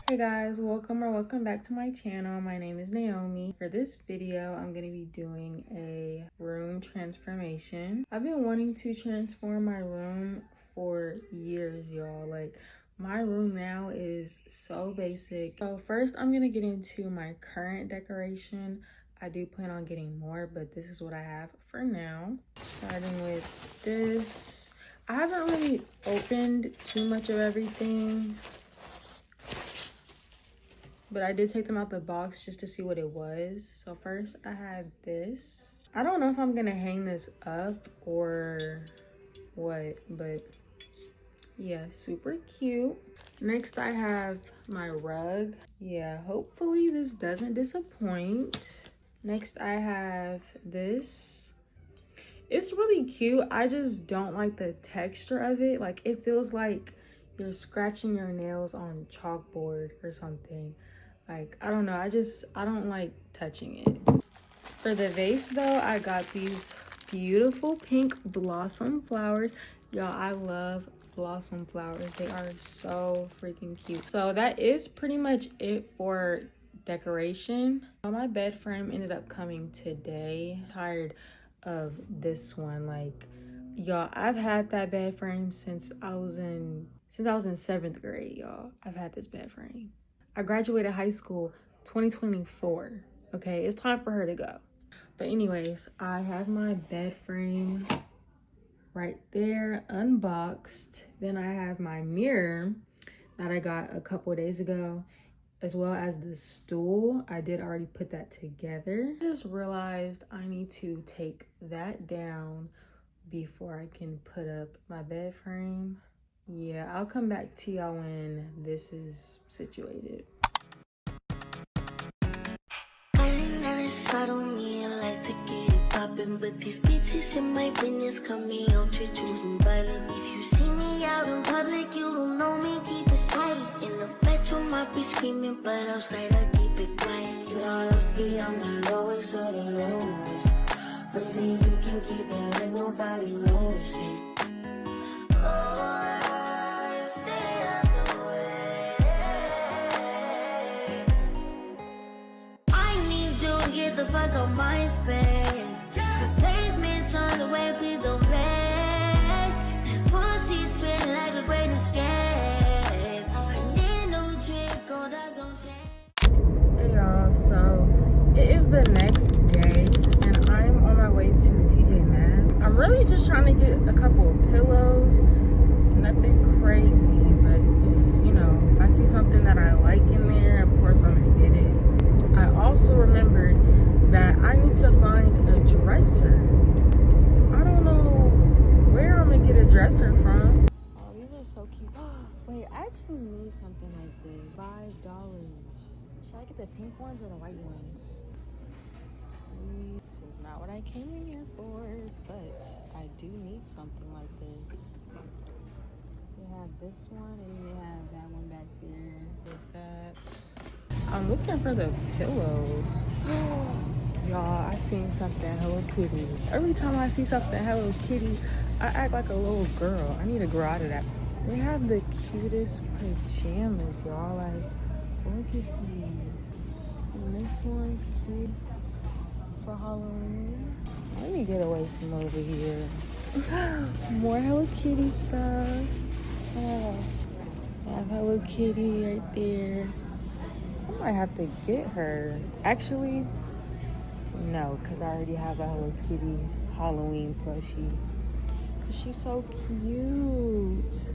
Hey guys, welcome back to my channel. My name is Naomi. For this video, I'm going to be doing a room transformation. I've been wanting to transform my room for years, y'all. Like, my room now is so basic. So first, I'm going to get into my current decoration. I do plan on getting more, but this is what I have for now. Starting with this. I haven't really opened too much of everything, but I did take them out the box just to see what it was. So first I have this. I don't know if I'm gonna hang this up or what, but yeah, super cute. Next I have my rug. Yeah, hopefully this doesn't disappoint. Next I have this. It's really cute. I just don't like the texture of it. Like, it feels like you're scratching your nails on chalkboard or something. Like, I don't know, I don't like touching it. For the vase though, I got these beautiful pink blossom flowers. Y'all, I love blossom flowers. They are so freaking cute. So that is pretty much it for decoration. My bed frame ended up coming today. I'm tired of this one. Like, y'all, I've had that bed frame since I was in 7th grade, y'all. I've had this bed frame. I graduated high school 2024. Okay, it's time for her to go. But anyways, I have my bed frame right there unboxed. Then I have my mirror that I got a couple of days ago, as well as the stool. I did already put that together. I just realized I need to take that down before I can put up my bed frame. Yeah, I'll come back to y'all when this is situated. But these bitches in my business come me out to choosing violence. If you see me out in public, you don't know me, keep it silent. In the bedroom, I be screaming, but outside I keep it quiet. You know, I'm the lowest of the lowest. But if you can keep it like nobody knows it. Get the fuck out my space. Replacements on the way, please don't play. Pussy spin like a great escape. I need no drink, gold eyes on shade. Hey y'all, so it is the next day and I'm on my way to TJ Maxx. I'm really just trying to get a couple of pillows. Nothing crazy, but if I see something that I like in there, of course I'm gonna get it. I also remembered that I need to find a dresser. I don't know where I'm gonna get a dresser from. Oh, these are so cute. Wait, I actually need something like this. $5. Should I get the pink ones or the white ones? This is not what I came in here for, but I do need something like this. They have this one and they have that one back there with that. I'm looking for the pillows. Y'all, I seen something Hello Kitty. Every time I see something Hello Kitty, I act like a little girl. I need to grow out of that. They have the cutest pajamas, y'all. Like, look at these. And this one's cute for Halloween. Let me get away from over here. More Hello Kitty stuff. Oh, I have Hello Kitty right there. I might have to get her. Actually, no, because I already have a Hello Kitty Halloween plushie. She's so cute.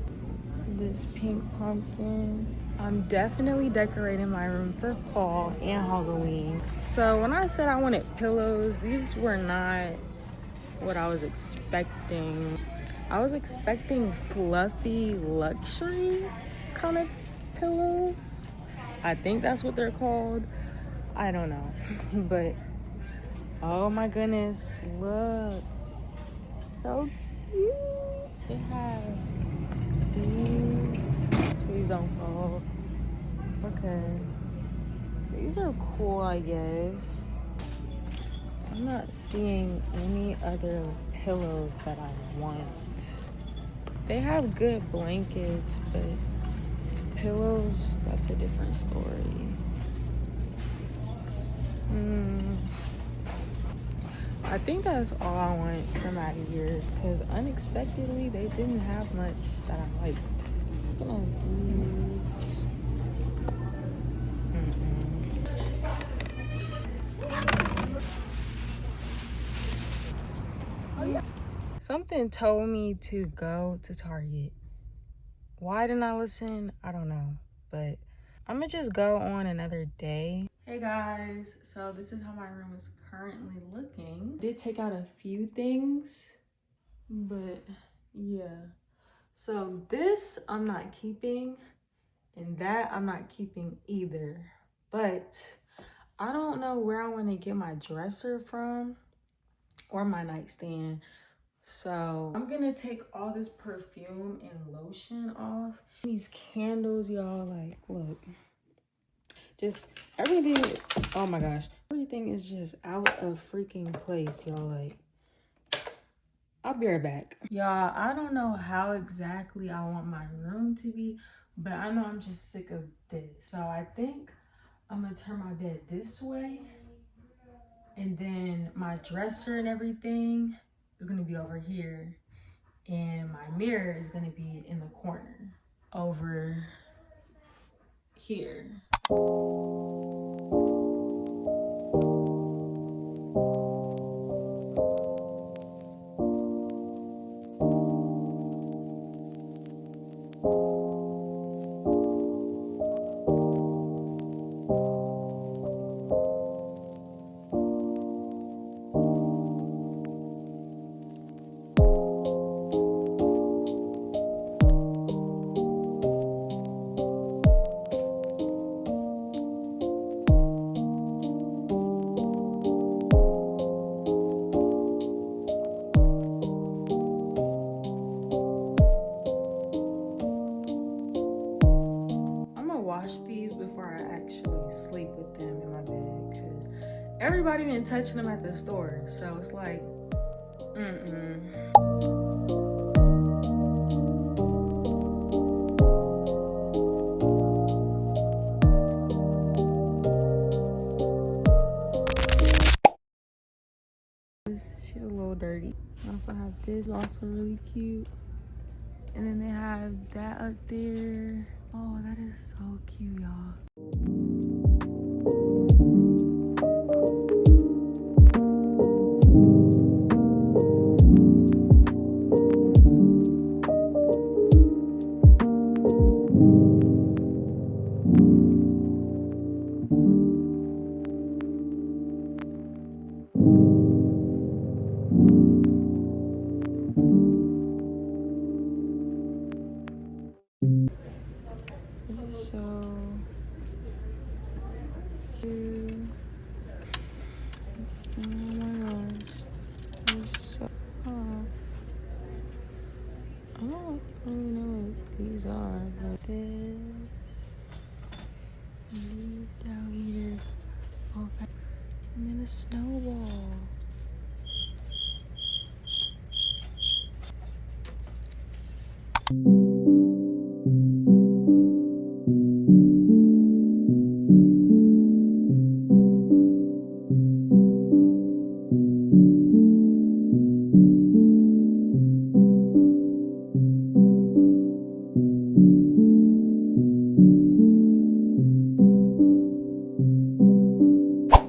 This pink pumpkin. I'm definitely decorating my room for fall and Halloween. So when I said I wanted pillows, these were not what I was expecting. I was expecting fluffy luxury kind of pillows. I think that's what they're called. I don't know. But oh my goodness, look. So cute. They have these. Please don't fall. Okay. These are cool, I guess. I'm not seeing any other pillows that I want. They have good blankets, but pillows, that's a different story. I think that's all I want from out of here, because unexpectedly they didn't have much that I liked. Looking at these. Something told me to go to Target. Why didn't I listen? I don't know, but I'm gonna just go on another day. Hey guys, so this is how my room is currently looking. I did take out a few things, but yeah. So this I'm not keeping, and that I'm not keeping either. But I don't know where I want to get my dresser from or my nightstand. So I'm gonna take all this perfume and lotion off. These candles, y'all, like, look. Just everything, oh my gosh. Everything is just out of freaking place, y'all. Like, I'll be right back. Y'all, I don't know how exactly I want my room to be, but I know I'm just sick of this. So I think I'm gonna turn my bed this way, and then my dresser and everything is gonna be over here, and my mirror is gonna be in the corner over here. These before I actually sleep with them in my bed, because everybody been touching them at the store, so it's like she's a little dirty. I also have this, also really cute, and then they have that up there. Oh, that is so cute, y'all. I don't really know what these are, but this down here, okay, and then a snowball.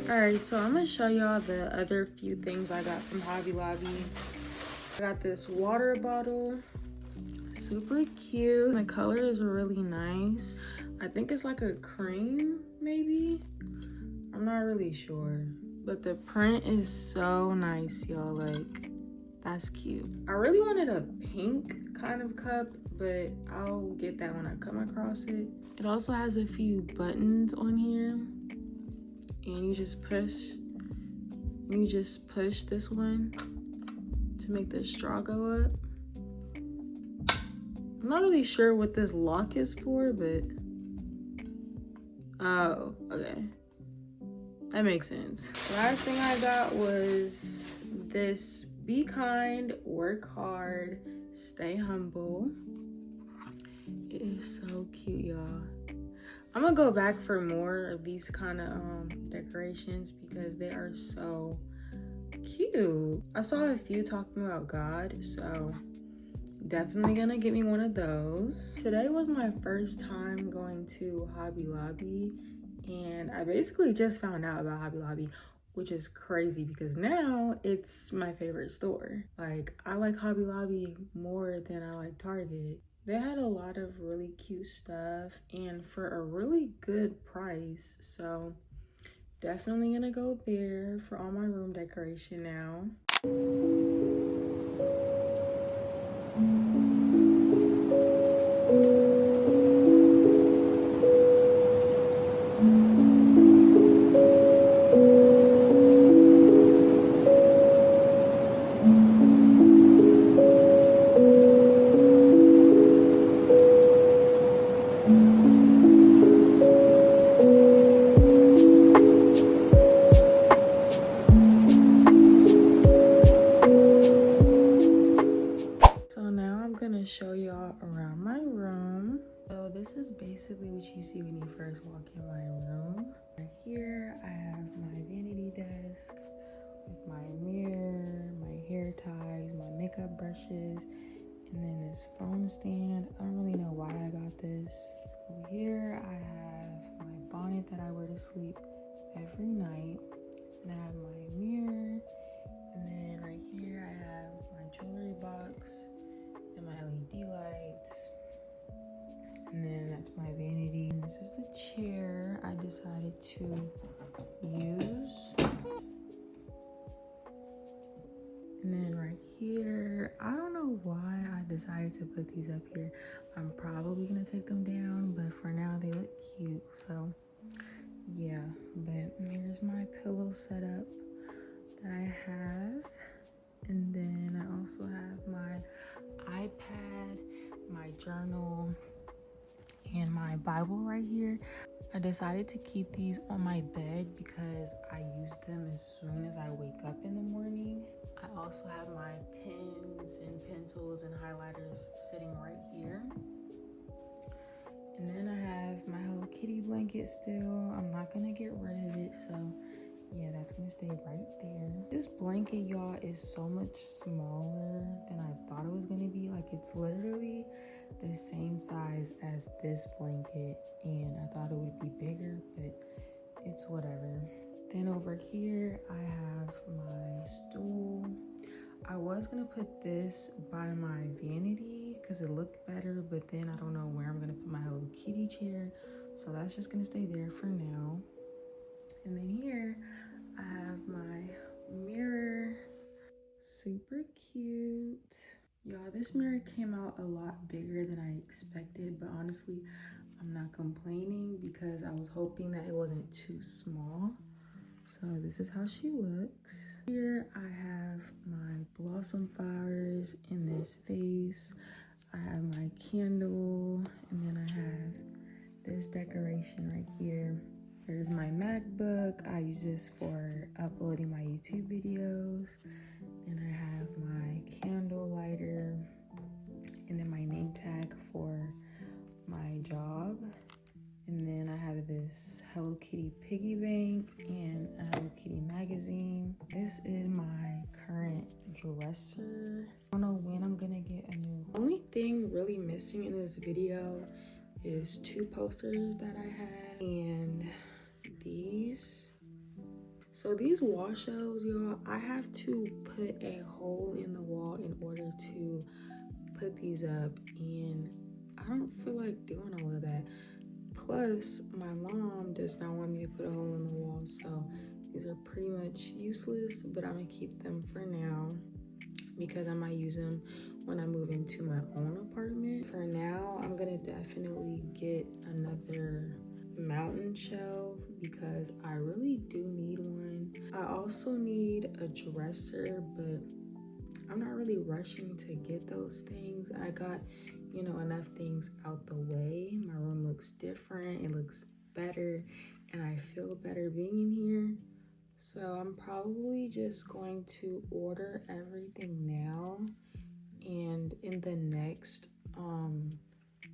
Alright, so I'm gonna show y'all the other few things I got from Hobby Lobby. I got this water bottle, super cute. The color is really nice. I think it's like a cream, maybe. I'm not really sure, but the print is so nice, y'all. Like, that's cute. I really wanted a pink kind of cup, but I'll get that when I come across it. It also has a few buttons on here, and you just push this one to make the straw go up. I'm not really sure what this lock is for, but oh, okay, that makes sense. The last thing I got was this: be kind, work hard, stay humble. It is so cute, y'all. I'm gonna go back for more of these kind of decorations because they are so cute. I saw a few talking about God, so definitely gonna get me one of those. Today was my first time going to Hobby Lobby, and I basically just found out about Hobby Lobby, which is crazy because now it's my favorite store. Like, I like Hobby Lobby more than I like Target. They had a lot of really cute stuff and for a really good price, so definitely gonna go there for all my room decoration now. Show y'all around my room. So this is basically what you see when you first walk in my room. Right here I have my vanity desk with my mirror, my hair ties, my makeup brushes, and then this phone stand. I don't really know why I got this. Over here I have my bonnet that I wear to sleep every night, and I have my mirror, and then right here I have my jewelry box and my LED lights, and then that's my vanity. And this is the chair I decided to use. And then right here, I don't know why I decided to put these up here. I'm probably gonna take them down, but for now they look cute, so yeah. But here's my pillow setup that I have, and then I also have my iPad, my journal, and my Bible right here. I decided to keep these on my bed because I use them as soon as I wake up in the morning. I also have my pens and pencils and highlighters sitting right here. And then I have my Hello Kitty blanket still. I'm not gonna get rid of it, so yeah, that's gonna stay right there. This blanket, y'all, is so much smaller than I thought it was gonna be. Like, it's literally the same size as this blanket, and I thought it would be bigger, but it's whatever. Then over here I have my stool. I was gonna put this by my vanity because it looked better, but then I don't know where I'm gonna put my Hello Kitty chair, so that's just gonna stay there for now. And then here I have my mirror, super cute. Y'all, this mirror came out a lot bigger than I expected, but honestly, I'm not complaining because I was hoping that it wasn't too small. So this is how she looks. Here I have my blossom flowers in this vase. I have my candle, and then I have this decoration right here. There's my MacBook. I use this for uploading my YouTube videos. Then I have my candle lighter, and then my name tag for my job. And then I have this Hello Kitty piggy bank and a Hello Kitty magazine. This is my current dresser. I don't know when I'm gonna get a new. Only thing really missing in this video is 2 posters that I have and these. So these wall shelves, y'all, I have to put a hole in the wall in order to put these up, and I don't feel like doing all of that. Plus, my mom does not want me to put a hole in the wall, so these are pretty much useless, but I'm gonna keep them for now because I might use them when I move into my own apartment. For now, I'm gonna definitely get another mountain shelf because I really do need one. I also need a dresser, but I'm not really rushing to get those things. I got, you know, enough things out the way. My room looks different, it looks better, and I feel better being in here. So I'm probably just going to order everything now, and in the next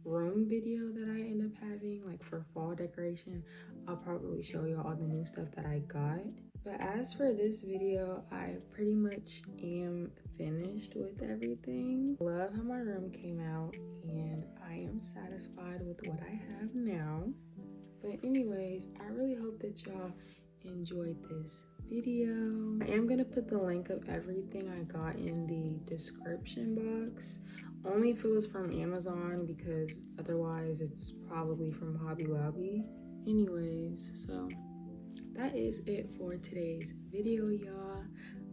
room video that I end up having, like for fall decoration, I'll probably show you all the new stuff that I got. But as for this video, I pretty much am finished with everything. Love how my room came out, and I am satisfied with what I have now. But anyways, I really hope that y'all enjoyed this video. I am gonna put the link of everything I got in the description box, only if it was from Amazon, because otherwise it's probably from Hobby Lobby. Anyways, so that is it for today's video, y'all.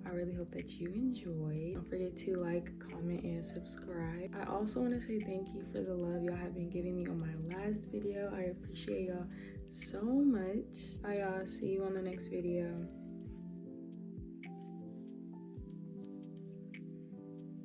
I really hope that you enjoyed. Don't forget to like, comment, and subscribe. I also want to say thank you for the love y'all have been giving me on my last video. I appreciate y'all so much. Bye, y'all. See you on the next video.